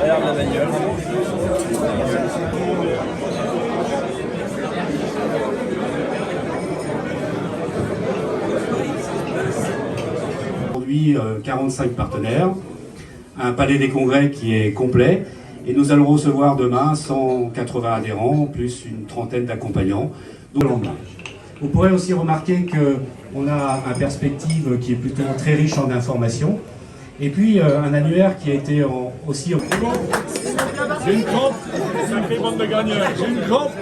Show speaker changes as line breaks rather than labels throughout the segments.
Regarde la bagnole.
Aujourd'hui, 45 partenaires, un palais des congrès qui est complet, et nous allons recevoir demain 180 adhérents, plus une trentaine d'accompagnants. Vous pourrez aussi remarquer qu'on a une perspective qui est plutôt très riche en informations, et puis un annuaire qui a été aussi...
J'ai une crampe, sacrée bande de gagnants, j'ai une crampe.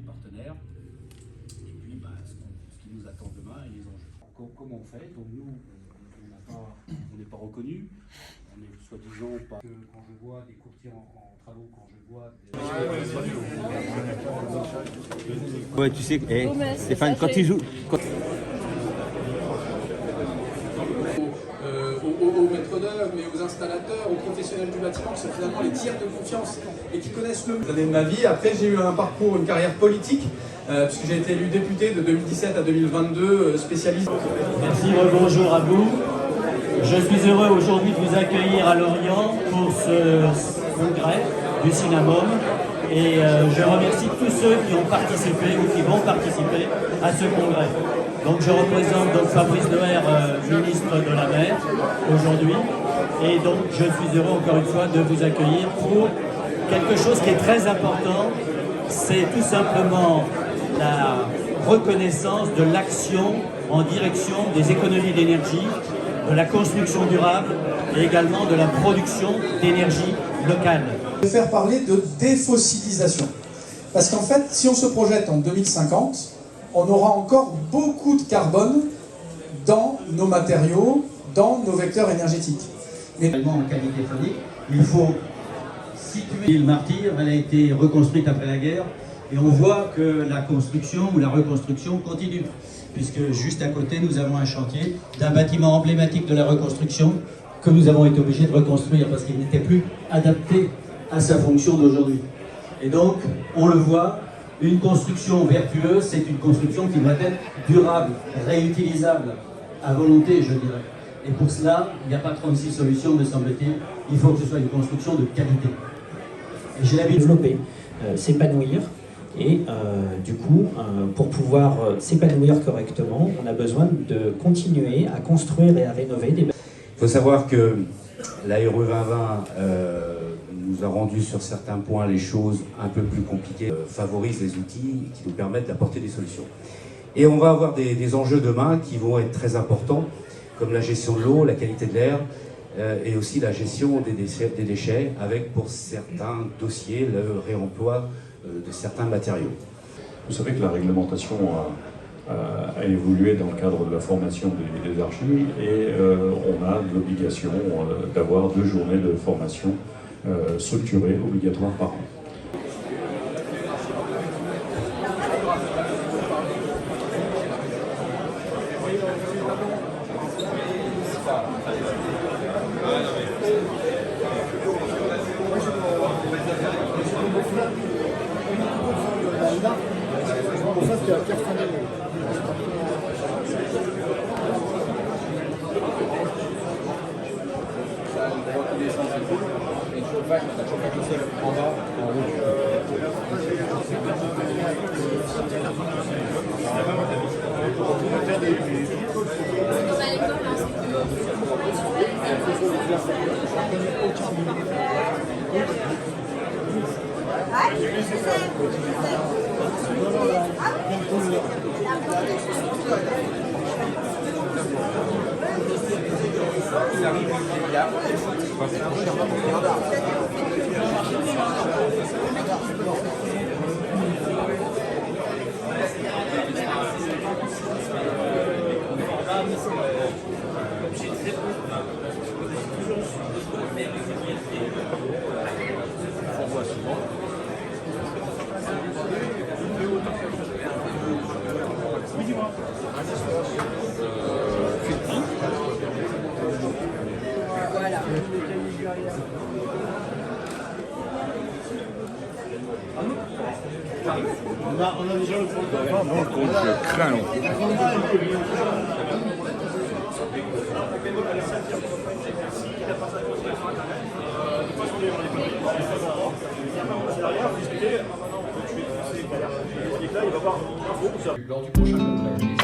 Partenaires, et puis ce qui nous attend demain et les enjeux. Comment on fait? Donc nous, on n'est pas reconnus, on est soi-disant pas... Quand je vois des courtiers en travaux, quand je vois des...
Ouais, tu sais, Stéphane, quand tu joues...
Aux maîtres d'œuvre, mais aux installateurs, aux professionnels du bâtiment, qui sont finalement les tiers de confiance et qui connaissent le mieux de ma vie. Après, j'ai eu un parcours, une carrière politique, puisque j'ai été élu député de 2017 à 2022, spécialiste.
Merci, bonjour à vous. Je suis heureux aujourd'hui de vous accueillir à Lorient pour ce congrès du Cinnamome. Et je remercie tous ceux qui ont participé ou qui vont participer à ce congrès. Donc je représente donc Fabrice Leher, ministre de la Mer, aujourd'hui. Et donc je suis heureux encore une fois de vous accueillir pour quelque chose qui est très important. C'est tout simplement la reconnaissance de l'action en direction des économies d'énergie, de la construction durable et également de la production d'énergie locale.
Faire parler de défossilisation. Parce qu'en fait, si on se projette en 2050, on aura encore beaucoup de carbone dans nos matériaux, dans nos vecteurs énergétiques.
Mais également en qualité phonique, il faut situer l'île Martyr. Elle a été reconstruite après la guerre et on voit que la construction ou la reconstruction continue. Puisque juste à côté, nous avons un chantier d'un bâtiment emblématique de la reconstruction que nous avons été obligés de reconstruire parce qu'il n'était plus adapté à sa fonction d'aujourd'hui. Et donc, on le voit, une construction vertueuse, c'est une construction qui doit être durable, réutilisable, à volonté, je dirais. Et pour cela, il n'y a pas 36 solutions, me semble-t-il. Il faut que ce soit une construction de qualité. Et j'ai l'habitude de développer, s'épanouir. Et du coup, pour pouvoir s'épanouir correctement, on a besoin de continuer à construire et à rénover des...
Il faut savoir que la RE 2020 nous a rendu sur certains points les choses un peu plus compliquées, favorise les outils qui nous permettent d'apporter des solutions. Et on va avoir des enjeux demain qui vont être très importants, comme la gestion de l'eau, la qualité de l'air, et aussi la gestion des déchets, avec pour certains dossiers le réemploi de certains matériaux.
Vous savez que la réglementation a évolué dans le cadre de la formation des archis et on a l'obligation d'avoir 2 journées de formation structurées obligatoires par an.
a déjà le programme.
Par contre, je crains.
Lors du prochain congrès.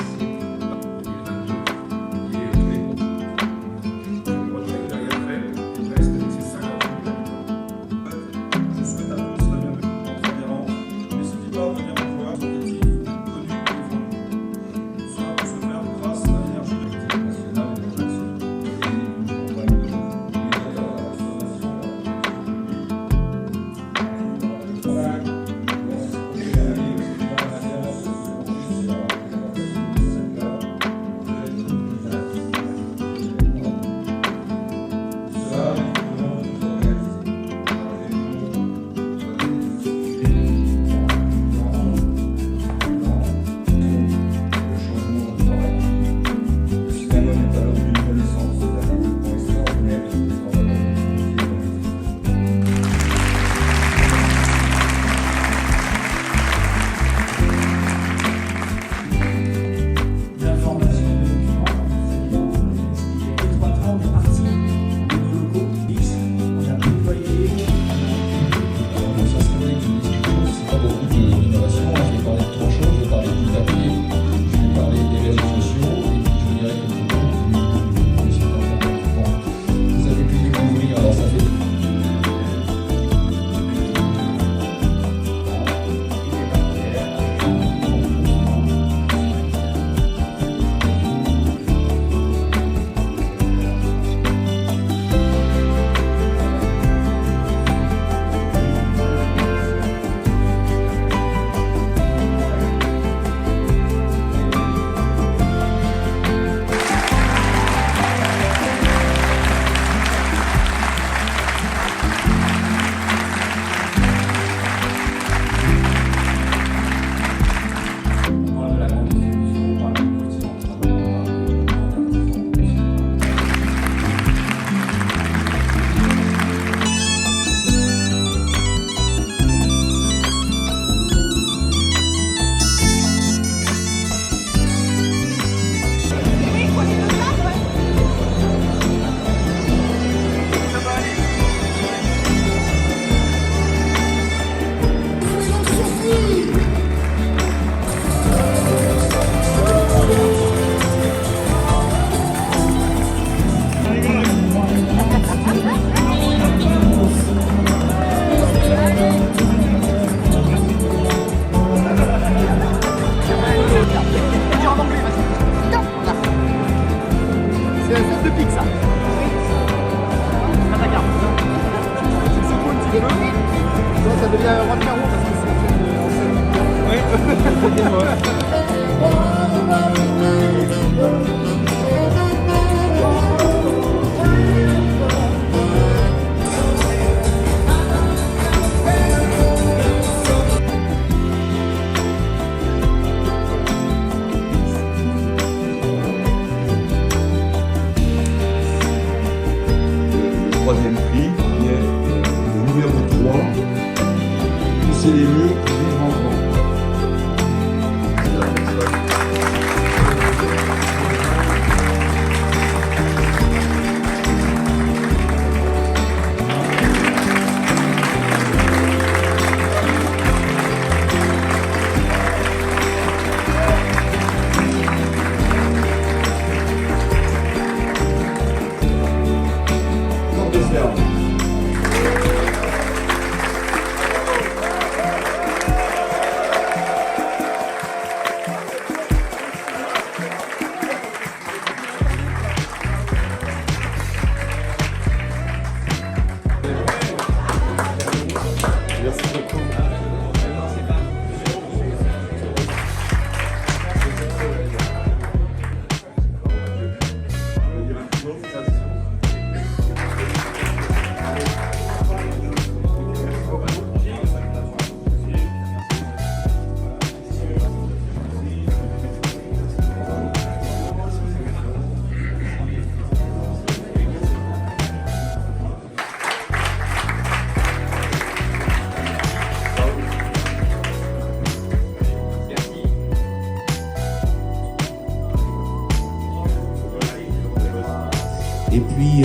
Et puis,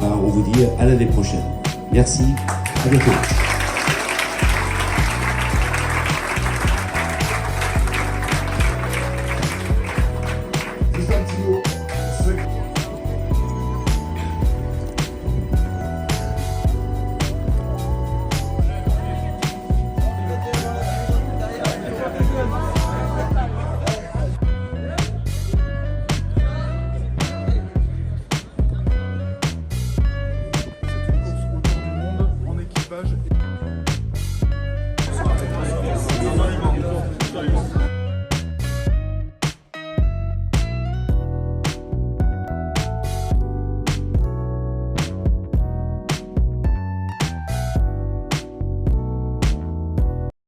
on vous dit à l'année prochaine. Merci, à bientôt.